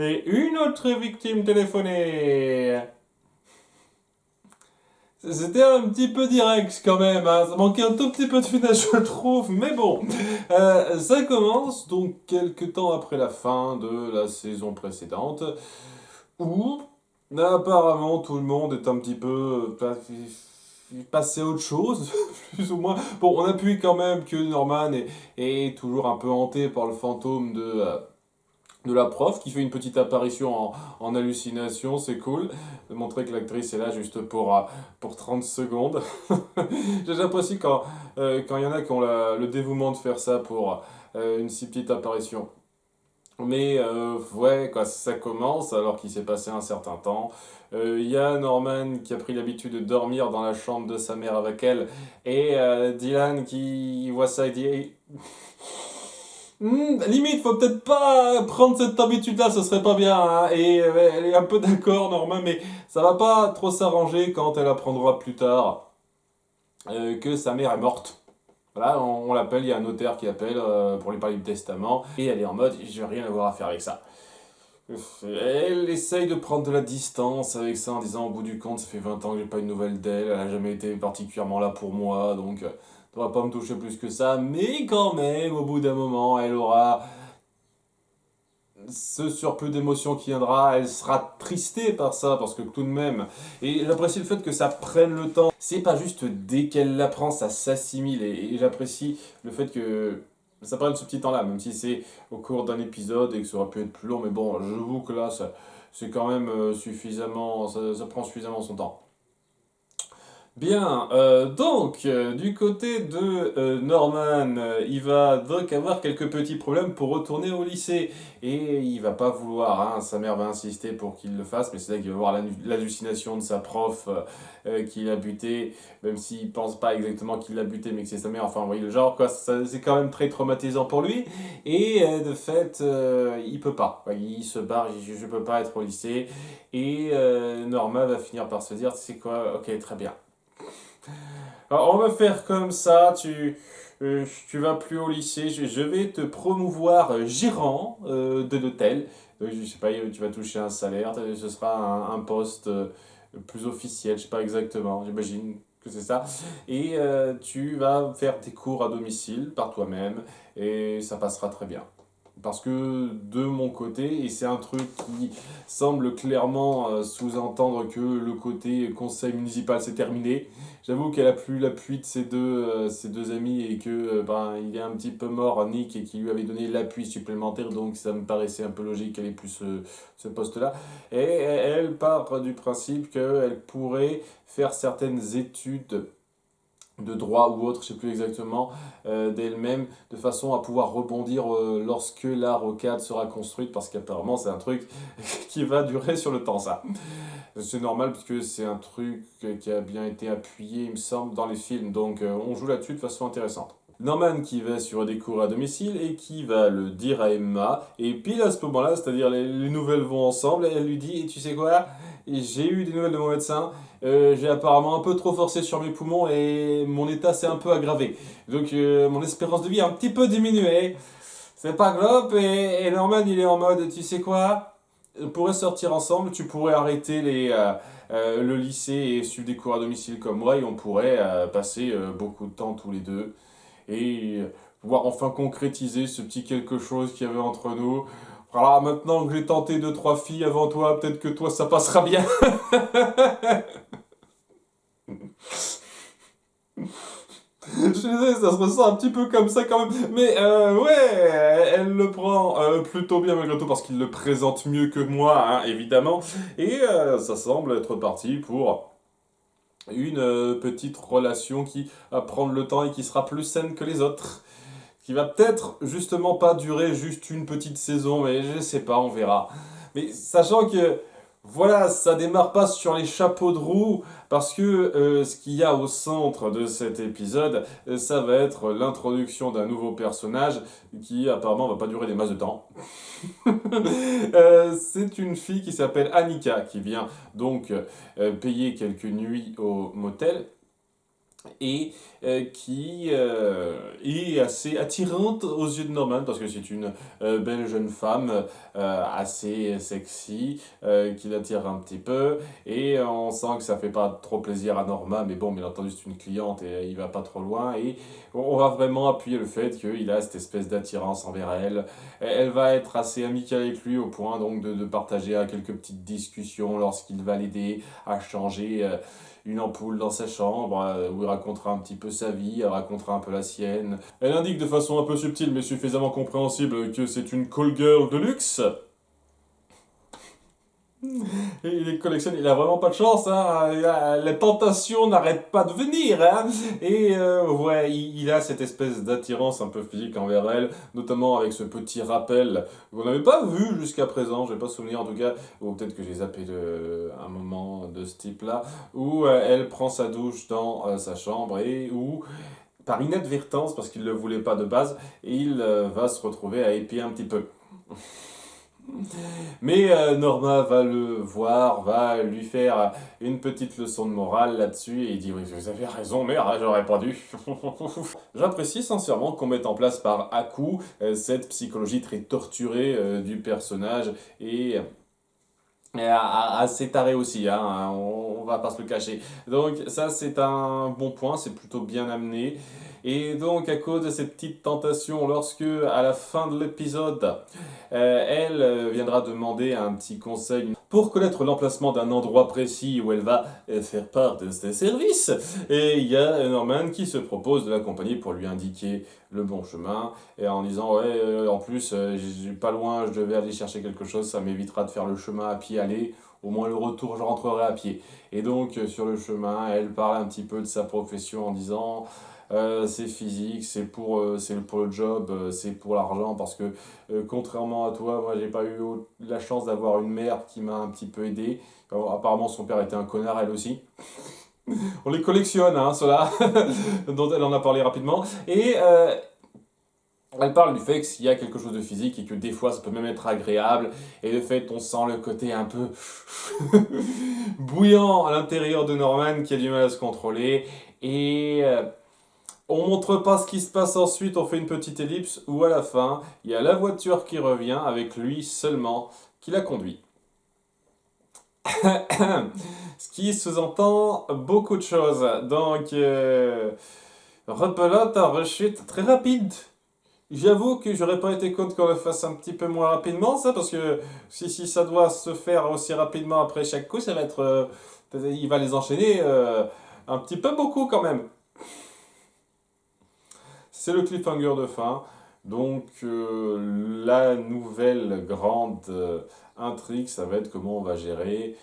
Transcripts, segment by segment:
Et une autre victime téléphonée. C'était un petit peu direct quand même, hein. Ça manquait un tout petit peu de finesse, je trouve, mais bon. Ça commence donc quelques temps après la fin de la saison précédente, où apparemment tout le monde est un petit peu passé à autre chose, plus ou moins. Bon, on appuie quand même que Norman est toujours un peu hanté par le fantôme de la prof qui fait une petite apparition en hallucination, c'est cool. De montrer que l'actrice est là juste pour 30 secondes. J'apprécie quand il y en a qui ont le dévouement de faire ça pour une si petite apparition. Mais ouais, quoi, ça commence alors qu'il s'est passé un certain temps. Il y a Norman qui a pris l'habitude de dormir dans la chambre de sa mère avec elle. Et Dylan qui voit ça et dit limite, faut peut-être pas prendre cette habitude-là, ce serait pas bien, hein. Et elle est un peu d'accord, Norma, mais ça va pas trop s'arranger quand elle apprendra plus tard que sa mère est morte. Voilà, on l'appelle, il y a un notaire qui appelle pour lui parler du testament, et elle est en mode, je vais rien avoir à faire avec ça. Elle essaye de prendre de la distance avec ça en disant, au bout du compte, ça fait 20 ans que j'ai pas eu de nouvelles d'elle, elle a jamais été particulièrement là pour moi, donc ça va pas me toucher plus que ça, mais quand même, au bout d'un moment, elle aura ce surplus d'émotion qui viendra, elle sera tristée par ça, parce que tout de même, et j'apprécie le fait que ça prenne le temps, c'est pas juste dès qu'elle l'apprend, ça s'assimile, et j'apprécie le fait que ça prenne ce petit temps-là, même si c'est au cours d'un épisode et que ça aurait pu être plus long, mais bon, j'avoue que là, c'est quand même suffisamment, ça prend suffisamment son temps. Bien, donc, du côté de Norman, il va donc avoir quelques petits problèmes pour retourner au lycée. Et il va pas vouloir, hein, sa mère va insister pour qu'il le fasse, mais c'est là qu'il va avoir l'hallucination de sa prof qui l'a buté, même s'il pense pas exactement qu'il l'a buté, mais que c'est sa mère, enfin, vous voyez le genre, quoi, c'est quand même très traumatisant pour lui. Et de fait, il peut pas. Il se barre, je peux pas être au lycée. Et Norma va finir par se dire, c'est quoi, ok, très bien. Alors, on va faire comme ça, tu vas plus au lycée, je vais te promouvoir gérant de l'hôtel. Je sais pas, tu vas toucher un salaire, ce sera un poste plus officiel, je sais pas exactement, j'imagine que c'est ça. Et tu vas faire tes cours à domicile par toi-même et ça passera très bien. Parce que de mon côté, et c'est un truc qui semble clairement sous-entendre que le côté conseil municipal c'est terminé. J'avoue qu'elle a plus l'appui de ses deux amis et que ben, il est un petit peu mort, Nick, et qui lui avait donné l'appui supplémentaire, donc ça me paraissait un peu logique qu'elle ait plus ce poste-là. Et elle part du principe qu'elle pourrait faire certaines études de droit ou autre, je sais plus exactement, d'elle-même, de façon à pouvoir rebondir lorsque la rocade sera construite, parce qu'apparemment c'est un truc qui va durer sur le temps, ça. C'est normal, puisque c'est un truc qui a bien été appuyé, il me semble, dans les films, donc on joue là-dessus de façon intéressante. Norman qui va sur des cours à domicile et qui va le dire à Emma, et pile à ce moment-là, c'est-à-dire les nouvelles vont ensemble, et elle lui dit, tu sais quoi, j'ai eu des nouvelles de mon médecin, j'ai apparemment un peu trop forcé sur mes poumons et mon état s'est un peu aggravé. Donc mon espérance de vie a un petit peu diminué. C'est pas grave, et Norman il est en mode, tu sais quoi, on pourrait sortir ensemble, tu pourrais arrêter le lycée et suivre des cours à domicile comme moi, et on pourrait passer beaucoup de temps tous les deux et pouvoir enfin concrétiser ce petit quelque chose qu'il y avait entre nous. Voilà, maintenant que j'ai tenté deux, trois filles avant toi, peut-être que toi ça passera bien. Je suis désolé, ça se ressent un petit peu comme ça quand même. Mais ouais, elle le prend plutôt bien malgré tout parce qu'il le présente mieux que moi, hein, évidemment. Et ça semble être parti pour une petite relation qui va prendre le temps et qui sera plus saine que les autres. Qui va peut-être justement pas durer juste une petite saison, mais je sais pas, on verra. Mais sachant que voilà, ça démarre pas sur les chapeaux de roue, parce que ce qu'il y a au centre de cet épisode, ça va être l'introduction d'un nouveau personnage qui apparemment va pas durer des masses de temps. C'est une fille qui s'appelle Annika, qui vient donc payer quelques nuits au motel et qui est assez attirante aux yeux de Norman parce que c'est une belle jeune femme assez sexy qui l'attire un petit peu et on sent que ça fait pas trop plaisir à Norman mais bon bien entendu c'est une cliente et il va pas trop loin et on va vraiment appuyer le fait qu'il a cette espèce d'attirance envers elle. Elle va être assez amicale avec lui au point donc de partager quelques petites discussions lorsqu'il va l'aider à changer une ampoule dans sa chambre, où il racontera un petit peu sa vie, elle racontera un peu la sienne. Elle indique de façon un peu subtile mais suffisamment compréhensible que c'est une call girl de luxe. Et il les collectionne, il a vraiment pas de chance, hein. Les tentations n'arrêtent pas de venir, hein. Et ouais, il a cette espèce d'attirance un peu physique envers elle, notamment avec ce petit rappel qu'on n'avait pas vu jusqu'à présent, je n'ai pas souvenir en tout cas, ou peut-être que j'ai zappé un moment de ce type-là, où elle prend sa douche dans sa chambre et où, par inadvertance, parce qu'il ne le voulait pas de base, il va se retrouver à épier un petit peu. Mais Norma va le voir, va lui faire une petite leçon de morale là-dessus et il dit oui, vous avez raison, merde, j'aurais pas dû. J'apprécie sincèrement qu'on mette en place par à-coup cette psychologie très torturée du personnage et assez taré aussi, hein, on va pas se le cacher. Donc ça c'est un bon point, c'est plutôt bien amené. Et donc à cause de ces petites tentations, lorsque à la fin de l'épisode, elle viendra demander un petit conseil pour connaître l'emplacement d'un endroit précis où elle va faire part de ses services. Et il y a Norman qui se propose de l'accompagner pour lui indiquer le bon chemin et en disant ouais en plus j'ai pas loin je devais aller chercher quelque chose ça m'évitera de faire le chemin à pied aller au moins le retour je rentrerai à pied et donc sur le chemin elle parle un petit peu de sa profession en disant c'est physique, c'est pour le job, c'est pour l'argent, parce que contrairement à toi, moi j'ai pas eu la chance d'avoir une mère qui m'a un petit peu aidé. Apparemment son père était un connard, elle aussi. On les collectionne, hein, ceux-là, dont elle en a parlé rapidement. Et elle parle du fait que s'il y a quelque chose de physique et que des fois ça peut même être agréable, et de fait on sent le côté un peu bouillant à l'intérieur de Norman qui a du mal à se contrôler. Et on montre pas ce qui se passe ensuite, on fait une petite ellipse où à la fin, il y a la voiture qui revient avec lui seulement qui la conduit. Ce qui sous-entend beaucoup de choses. Donc, rebelote en rechute très rapide. J'avoue que j'aurais pas été contre qu'on le fasse un petit peu moins rapidement, ça, parce que si ça doit se faire aussi rapidement après chaque coup, ça va être. Il va les enchaîner un petit peu beaucoup quand même. C'est le cliffhanger de fin. Donc, la nouvelle grande intrigue, ça va être comment on va gérer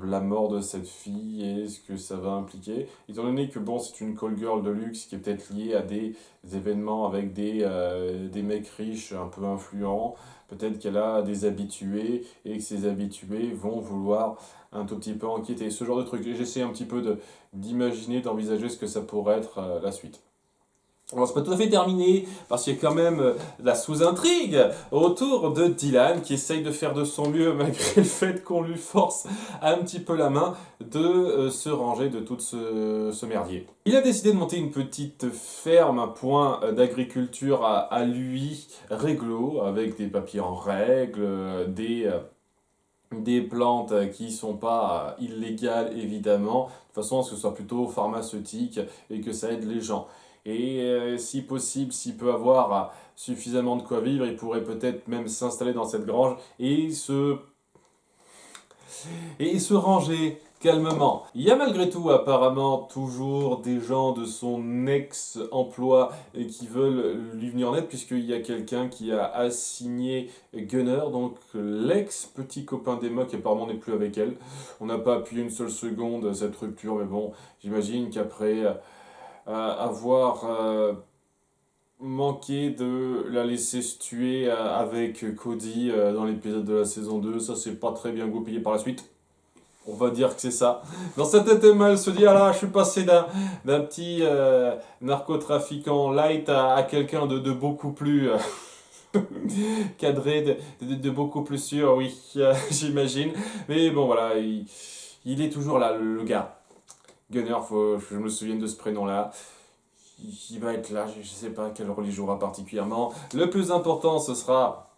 la mort de cette fille et ce que ça va impliquer. Étant donné que bon, c'est une call girl de luxe qui est peut-être liée à des événements avec des mecs riches un peu influents, peut-être qu'elle a des habitués et que ces habitués vont vouloir un tout petit peu enquêter. Ce genre de truc. J'essaie un petit peu d'imaginer, d'envisager ce que ça pourrait être la suite. Bon, c'est pas tout à fait terminé, parce qu'il y a quand même la sous-intrigue autour de Dylan qui essaye de faire de son mieux malgré le fait qu'on lui force un petit peu la main de se ranger de tout ce merdier. Il a décidé de monter une petite ferme, un point d'agriculture à lui, réglo, avec des papiers en règle, des plantes qui sont pas illégales évidemment, de façon à ce que ce soit plutôt pharmaceutique et que ça aide les gens. Et si possible, s'il peut avoir suffisamment de quoi vivre, il pourrait peut-être même s'installer dans cette grange et se ranger calmement. Il y a malgré tout apparemment toujours des gens de son ex-emploi qui veulent lui venir en aide puisqu'il y a quelqu'un qui a assigné Gunner, donc l'ex-petit copain d'Emma qui apparemment n'est plus avec elle. On n'a pas appuyé une seule seconde à cette rupture mais bon, j'imagine qu'après avoir manqué de la laisser se tuer avec Cody dans l'épisode de la saison 2, ça c'est pas très bien goupillé par la suite. On va dire que c'est ça. Dans sa tête, Emma, elle se dit, ah là, je suis passé d'un petit narcotrafiquant light à quelqu'un de beaucoup plus cadré, de beaucoup plus sûr, oui, j'imagine. Mais bon, voilà, il est toujours là, le gars. Gunner, faut que je me souvienne de ce prénom-là. Il va être là, je ne sais pas quel rôle il jouera particulièrement. Le plus important, ce sera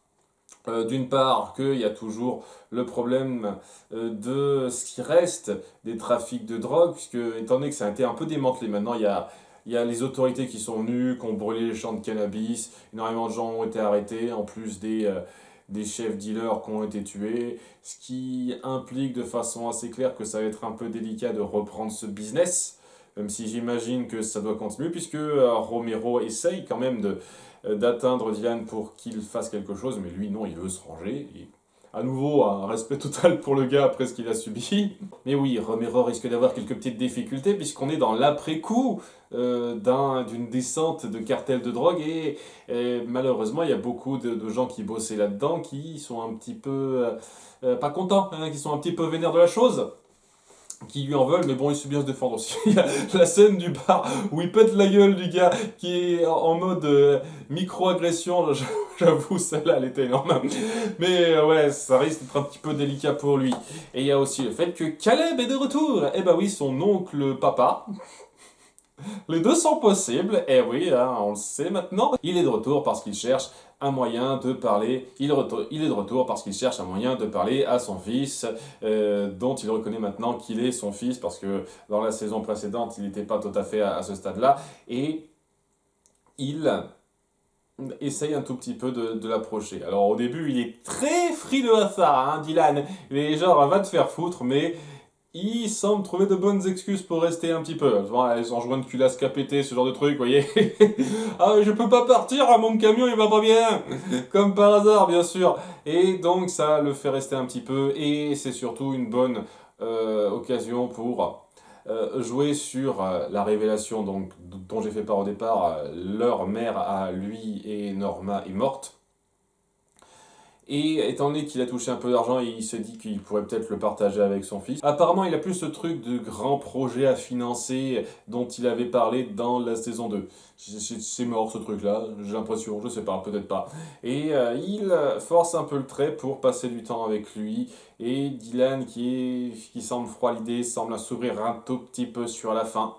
d'une part qu'il y a toujours le problème de ce qui reste des trafics de drogue, puisque étant donné que ça a été un peu démantelé maintenant, il y a les autorités qui sont venues, qui ont brûlé les champs de cannabis, énormément de gens ont été arrêtés, en plus des chefs dealers qui ont été tués, ce qui implique de façon assez claire que ça va être un peu délicat de reprendre ce business, même si j'imagine que ça doit continuer, puisque Romero essaye quand même d'atteindre Dylan pour qu'il fasse quelque chose, mais lui non, il veut se ranger. Et à nouveau, un respect total pour le gars après ce qu'il a subi. Mais oui, Romero risque d'avoir quelques petites difficultés puisqu'on est dans l'après-coup d'une descente de cartel de drogue et malheureusement, il y a beaucoup de gens qui bossaient là-dedans qui sont un petit peu pas contents, hein, qui sont un petit peu vénères de la chose, qui lui en veulent, mais bon, il sait bien se défendre aussi. Il y a la scène du bar où il pète la gueule du gars qui est en mode micro-agression. J'avoue, celle-là, elle était énorme. Mais ouais, ça risque d'être un petit peu délicat pour lui. Et il y a aussi le fait que Caleb est de retour. Eh ben oui, son oncle papa. Les deux sont possibles, et oui, hein, on le sait maintenant. Il est de retour parce qu'il cherche un moyen de parler. Il est de retour parce qu'il cherche un moyen de parler à son fils, dont il reconnaît maintenant qu'il est son fils, parce que dans la saison précédente, il n'était pas tout à fait à ce stade-là. Et il essaye un tout petit peu de l'approcher. Alors au début, il est très frileux à ça, hein, Dylan. Il est genre, va te faire foutre, mais il semble trouver de bonnes excuses pour rester un petit peu. Ils ont joint de culasse capété, ce genre de truc, vous voyez. Ah, je peux pas partir, mon camion il va pas bien. Comme par hasard, bien sûr. Et donc ça le fait rester un petit peu. Et c'est surtout une bonne occasion pour jouer sur la révélation dont j'ai fait part au départ. Leur mère à lui et Norma est morte. Et étant donné qu'il a touché un peu d'argent, il se dit qu'il pourrait peut-être le partager avec son fils. Apparemment, il a plus ce truc de grand projet à financer dont il avait parlé dans la saison 2. C'est mort ce truc-là, j'ai l'impression, je sais pas, peut-être pas. Et il force un peu le trait pour passer du temps avec lui. Et Dylan, qui semble froid à l'idée, semble s'ouvrir un tout petit peu sur la fin.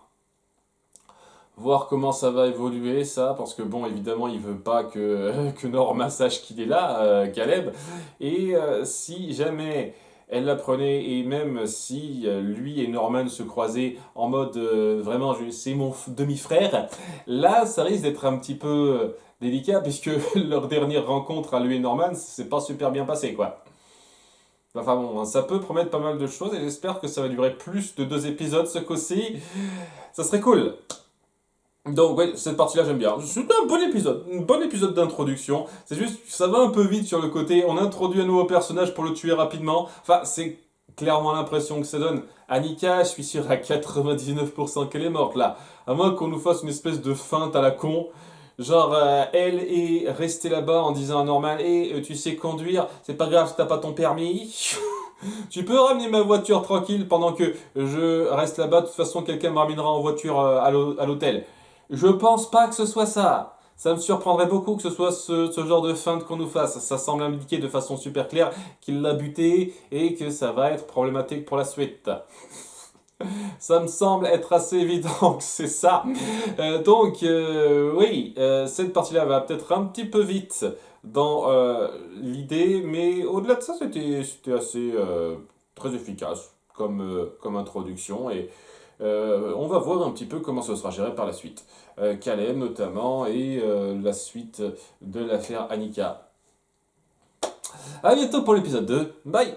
Voir comment ça va évoluer, ça, parce que bon, évidemment, il veut pas que Norma sache qu'il est là, Caleb. Et si jamais elle l'apprenait, et même si lui et Norman se croisaient en mode vraiment, c'est mon demi-frère, là, ça risque d'être un petit peu délicat, puisque leur dernière rencontre à lui et Norman, c'est pas super bien passé, quoi. Enfin bon, ça peut promettre pas mal de choses, et j'espère que ça va durer plus de 2 épisodes, ce coup-ci. Ça serait cool. Donc ouais, cette partie-là j'aime bien. C'est un bon épisode d'introduction. C'est juste, ça va un peu vite sur le côté. On introduit un nouveau personnage pour le tuer rapidement. Enfin, c'est clairement l'impression que ça donne. Annika, je suis sûr à 99% qu'elle est morte là. À moins qu'on nous fasse une espèce de feinte à la con. Genre, elle est restée là-bas en disant à Norman, tu sais conduire, c'est pas grave si t'as pas ton permis. Tu peux ramener ma voiture tranquille pendant que je reste là-bas. De toute façon, quelqu'un me ramènera en voiture à l'hôtel. Je pense pas que ce soit ça. Ça me surprendrait beaucoup que ce soit ce genre de feinte qu'on nous fasse. Ça semble indiquer de façon super claire qu'il l'a buté et que ça va être problématique pour la suite. Ça me semble être assez évident que c'est ça. Oui, cette partie-là va peut-être un petit peu vite dans l'idée, mais au-delà de ça, c'était assez très efficace comme introduction et on va voir un petit peu comment ce sera géré par la suite. Caleb notamment et la suite de l'affaire Annika. A bientôt pour l'épisode 2. Bye!